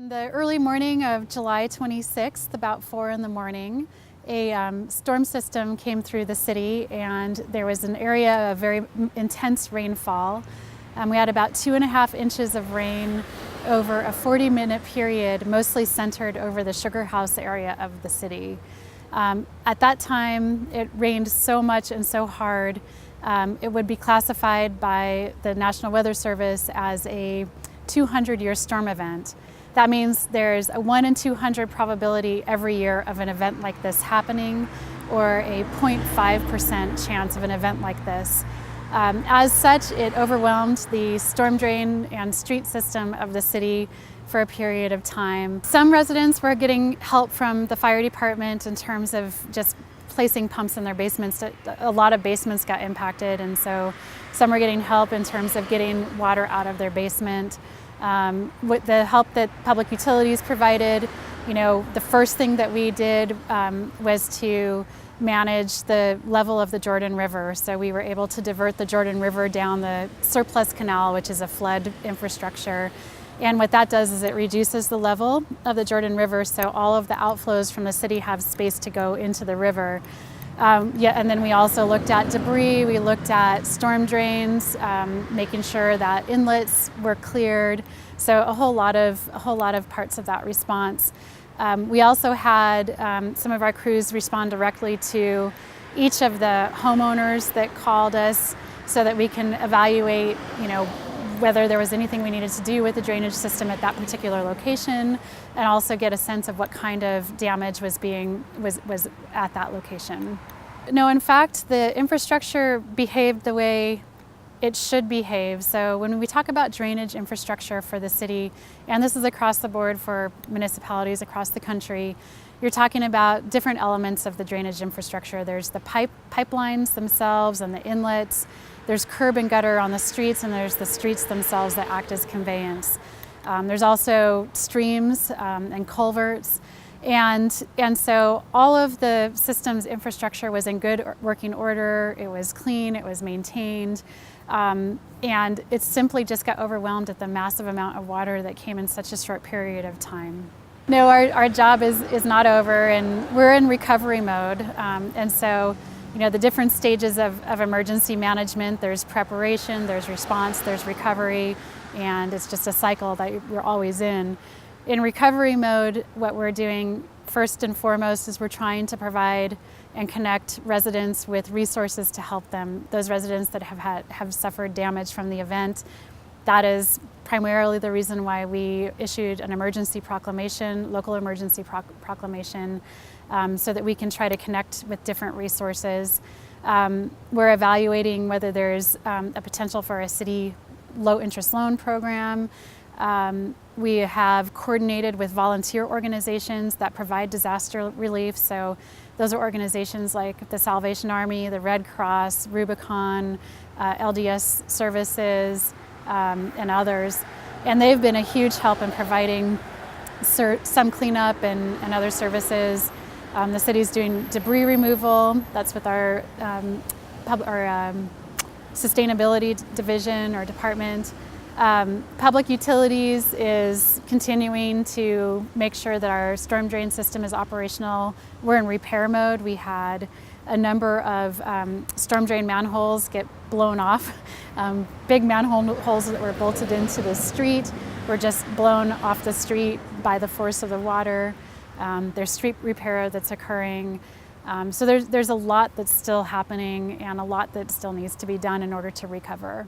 In the early morning of July 26th, about 4 in the morning, a storm system came through the city, and there was an area of very intense rainfall. We had about 2.5 inches of rain over a 40-minute period, mostly centered over the Sugar House area of the city. At that time, it rained so much and so hard, it would be classified by the National Weather Service as a 200-year storm event. That means there's a 1 in 200 probability every year of an event like this happening, or a 0.5% chance of an event like this. As such, it overwhelmed the storm drain and street system of the city for a period of time. Some residents were getting help from the fire department in terms of just placing pumps in their basements. A lot of basements got impacted, and so some were getting help in terms of getting water out of their basement. With the help that Public Utilities provided, the first thing that we did was to manage the level of the Jordan River. So we were able to divert the Jordan River down the Surplus Canal, which is a flood infrastructure. And what that does is it reduces the level of the Jordan River, so all of the outflows from the city have space to go into the river. And then we also looked at debris, we looked at storm drains, making sure that inlets were cleared. So a whole lot of parts of that response. We also had some of our crews respond directly to each of the homeowners that called us, so that we can evaluate, whether there was anything we needed to do with the drainage system at that particular location, and also get a sense of what kind of damage was at that location. No, in fact, the infrastructure behaved the way it should behave. So when we talk about drainage infrastructure for the city, and this is across the board for municipalities across the country, you're talking about different elements of the drainage infrastructure. There's the pipelines themselves and the inlets. There's curb and gutter on the streets, and there's the streets themselves that act as conveyance. There's also streams and culverts. And so all of the system's infrastructure was in good working order. It was clean, it was maintained, and it simply just got overwhelmed at the massive amount of water that came in such a short period of time. No, our job is not over, and we're in recovery mode. And so, the different stages of emergency management, there's preparation, there's response, there's recovery, and it's just a cycle that we're always in. In recovery mode, what we're doing first and foremost is we're trying to provide and connect residents with resources to help them. Those residents that have suffered damage from the event. That is primarily the reason why we issued an emergency proclamation, local emergency proclamation, so that we can try to connect with different resources. We're evaluating whether there's a potential for a city low-interest loan program. We have coordinated with volunteer organizations that provide disaster relief. So those are organizations like the Salvation Army, the Red Cross, Rubicon, LDS Services, and others. And they've been a huge help in providing some cleanup and other services. The city's doing debris removal. That's with our sustainability division or department. Public Utilities is continuing to make sure that our storm drain system is operational. We're in repair mode. We had a number of storm drain manholes get blown off. Big manhole holes that were bolted into the street were just blown off the street by the force of the water. There's street repair that's occurring. So there's a lot that's still happening, and a lot that still needs to be done in order to recover.